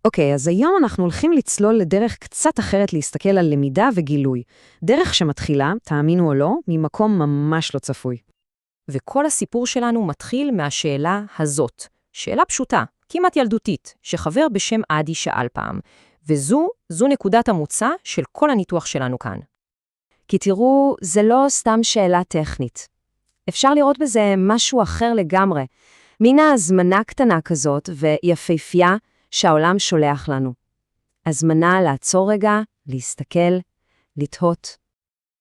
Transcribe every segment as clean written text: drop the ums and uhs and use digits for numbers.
אוקיי, אז היום אנחנו הולכים לצלול לדרך קצת אחרת להסתכל על למידה וגילוי. דרך שמתחילה, תאמינו או לא, ממקום ממש לא צפוי. וכל הסיפור שלנו מתחיל מהשאלה הזאת. שאלה פשוטה, כמעט ילדותית, שחבר בשם עדי שאל פעם. וזו נקודת המוצא של כל הניתוח שלנו כאן. כי תראו, זה לא סתם שאלה טכנית. אפשר לראות בזה משהו אחר לגמרי. מין הזמנה קטנה כזאת ויפהפייה שהעולם שולח לנו. הזמנה לעצור רגע, להסתכל, לתהות.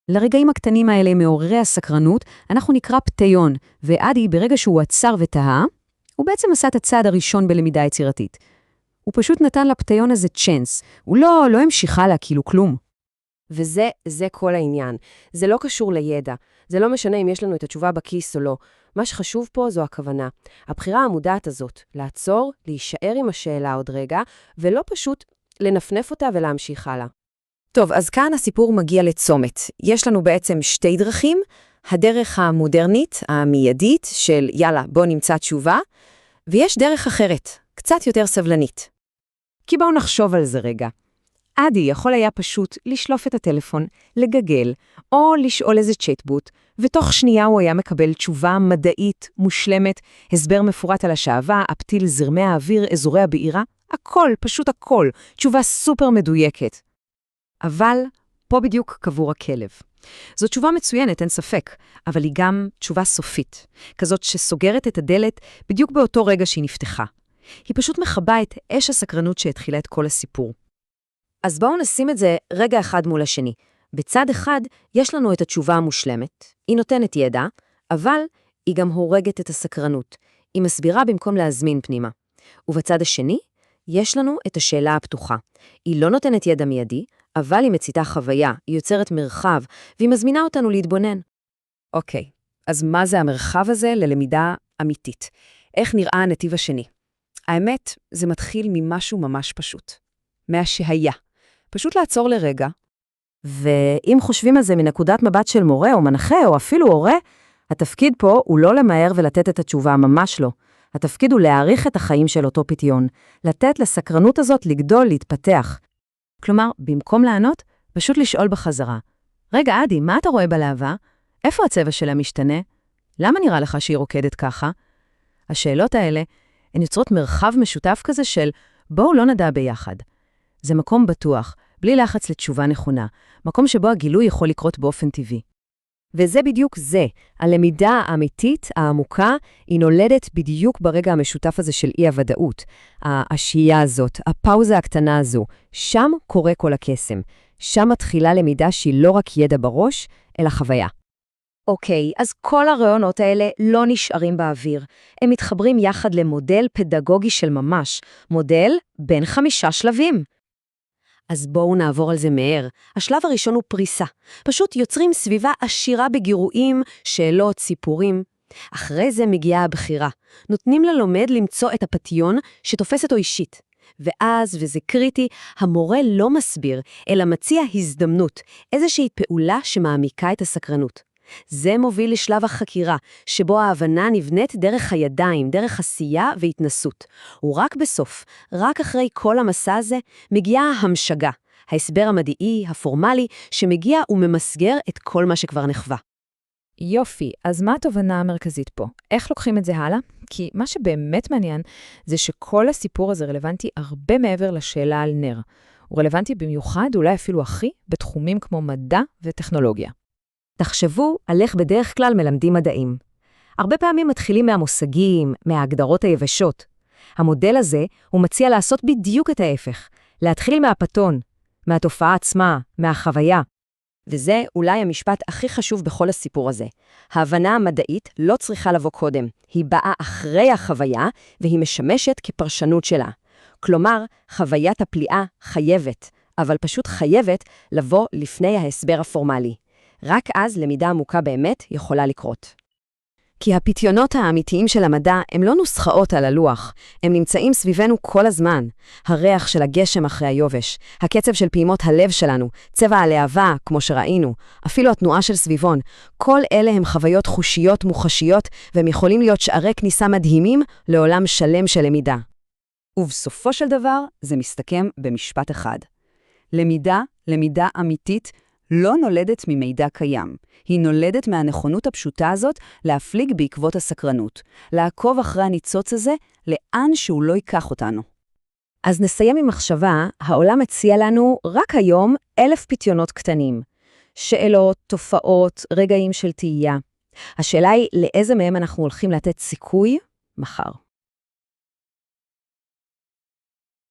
לרגעים הקטנים האלה מעוררי הסקרנות, אנחנו נקרא פתיון, ועדי ברגע שהוא עצר ותהה, הוא בעצם עשה את הצעד הראשון בלמידה יצירתית. הוא פשוט נתן לפתיון הזה צ'אנס, הוא לא המשיכה לה כאילו כלום. וזה כל העניין. זה לא קשור לידע. זה לא משנה אם יש לנו את התשובה בכיס או לא. מה שחשוב פה זו הכוונה. הבחירה המודעת הזאת, לעצור, להישאר עם השאלה עוד רגע, ולא פשוט לנפנף אותה ולהמשיך הלאה. טוב, אז כאן הסיפור מגיע לצומת. יש לנו בעצם שתי דרכים, הדרך המודרנית, המיידית, של יאללה, בוא נמצא תשובה, ויש דרך אחרת, קצת יותר סבלנית. כי בואו נחשוב על זה רגע. עדי יכול היה פשוט לשלוף את הטלפון, לגגל, או לשאול איזה צ'טבוט, ותוך שנייה הוא היה מקבל תשובה מדעית, מושלמת, הסבר מפורט על השעבה, הפתיל זרמי האוויר, אזורי הבעירה, הכל, פשוט הכל, תשובה סופר מדויקת. אבל פה בדיוק קבור הכלב. זו תשובה מצוינת, אין ספק, אבל היא גם תשובה סופית, כזאת שסוגרת את הדלת בדיוק באותו רגע שהיא נפתחה. היא פשוט מחבה את אש הסקרנות שהתחילה את כל הסיפור. אז בואו נשים את זה רגע אחד מול השני. בצד אחד יש לנו את התשובה המושלמת, היא נותנת ידע, אבל היא גם הורגת את הסקרנות. היא מסבירה במקום להזמין פנימה. ובצד השני יש לנו את השאלה הפתוחה. היא לא נותנת ידע מיידי, אבל היא מציתה חוויה, היא יוצרת מרחב, והיא מזמינה אותנו להתבונן. אוקיי, אז מה זה המרחב הזה ללמידה אמיתית? איך נראה הנתיב השני? האמת, זה מתחיל ממשהו ממש פשוט. מהשהיה. פשוט לעצור לרגע. ואם חושבים על זה מנקודת מבט של מורה או מנחה או אפילו הורה, התפקיד פה הוא לא למהר ולתת את התשובה, ממש לא. התפקיד הוא להעריך את החיים של אותו פתיון, לתת לסקרנות הזאת לגדול, להתפתח. כלומר, במקום לענות, פשוט לשאול בחזרה. רגע, עדי, מה אתה רואה בלהבה? איפה הצבע שלה משתנה? למה נראה לך שהיא רוקדת ככה? השאלות האלה הן יוצרות מרחב משותף כזה של בואו לא נדע ביחד. זה מקום בטוח, בלי לחץ לתשובה נכונה, מקום שבו הגילוי יכול לקרות באופן טבעי. וזה בדיוק זה, הלמידה האמיתית, העמוקה, היא נולדת בדיוק ברגע המשותף הזה של אי-הוודאות. השהייה הזאת, הפאוזה הקטנה הזו, שם קורה כל הקסם. שם מתחילה למידה שהיא לא רק ידע בראש, אלא חוויה. אוקיי, אז כל הרעיונות האלה לא נשארים באוויר. הם מתחברים יחד למודל פדגוגי של ממש, מודל בין 5 שלבים. אז בואו נעבור על זה מהר. השלב הראשון הוא פריסה. פשוט יוצרים סביבה עשירה בגירויים, שאלות, סיפורים. אחרי זה מגיעה הבחירה. נותנים ללומד למצוא את הפתיון שתופס אותו אישית. ואז, וזה קריטי, המורה לא מסביר, אלא מציע הזדמנות, איזושהי פעולה שמעמיקה את הסקרנות. זה מוביל לשלב החקירה, שבו ההבנה נבנית דרך הידיים, דרך עשייה והתנסות. ורק בסוף, רק אחרי כל המסע הזה, מגיעה המשגה, ההסבר המדעי, הפורמלי, שמגיע וממסגר את כל מה שכבר נחווה. יופי, אז מה התובנה המרכזית פה? איך לוקחים את זה הלאה? כי מה שבאמת מעניין זה שכל הסיפור הזה רלוונטי הרבה מעבר לשאלה על נר. הוא רלוונטי במיוחד, אולי אפילו הכי, בתחומים כמו מדע וטכנולוגיה. תחשבו על איך בדרך כלל מלמדים מדעים. הרבה פעמים מתחילים מהמושגים, מההגדרות היבשות. המודל הזה הוא מציע לעשות בדיוק את ההפך, להתחיל מהפתון, מהתופעה עצמה, מהחוויה. וזה אולי המשפט הכי חשוב בכל הסיפור הזה. ההבנה המדעית לא צריכה לבוא קודם, היא באה אחרי החוויה והיא משמשת כפרשנות שלה. כלומר, חוויית הפליאה חייבת, אבל פשוט חייבת לבוא לפני ההסבר הפורמלי. רק אז למידה עמוקה באמת יכולה לקרות. כי הפתיונות האמיתיים של המדע הם לא נוסחאות על הלוח, הם נמצאים סביבנו כל הזמן. הריח של הגשם אחרי היובש, הקצב של פעימות הלב שלנו, צבע הלהבה, כמו שראינו, אפילו התנועה של סביבון, כל אלה הם חוויות חושיות מוחשיות, והם יכולים להיות שערי כניסה מדהימים לעולם שלם של למידה. ובסופו של דבר זה מסתכם במשפט אחד. למידה אמיתית, לא נולדת ממידע קיים. היא נולדת מהנכונות הפשוטה הזאת להפליג בעקבות הסקרנות, לעקוב אחרי הניצוץ הזה לאן שהוא לא ייקח אותנו. אז נסיים עם מחשבה, העולם מציע לנו רק היום 1,000 פיתיונות קטנים. שאלות, תופעות, רגעים של תהייה. השאלה היא לאיזה מהם אנחנו הולכים לתת סיכוי מחר.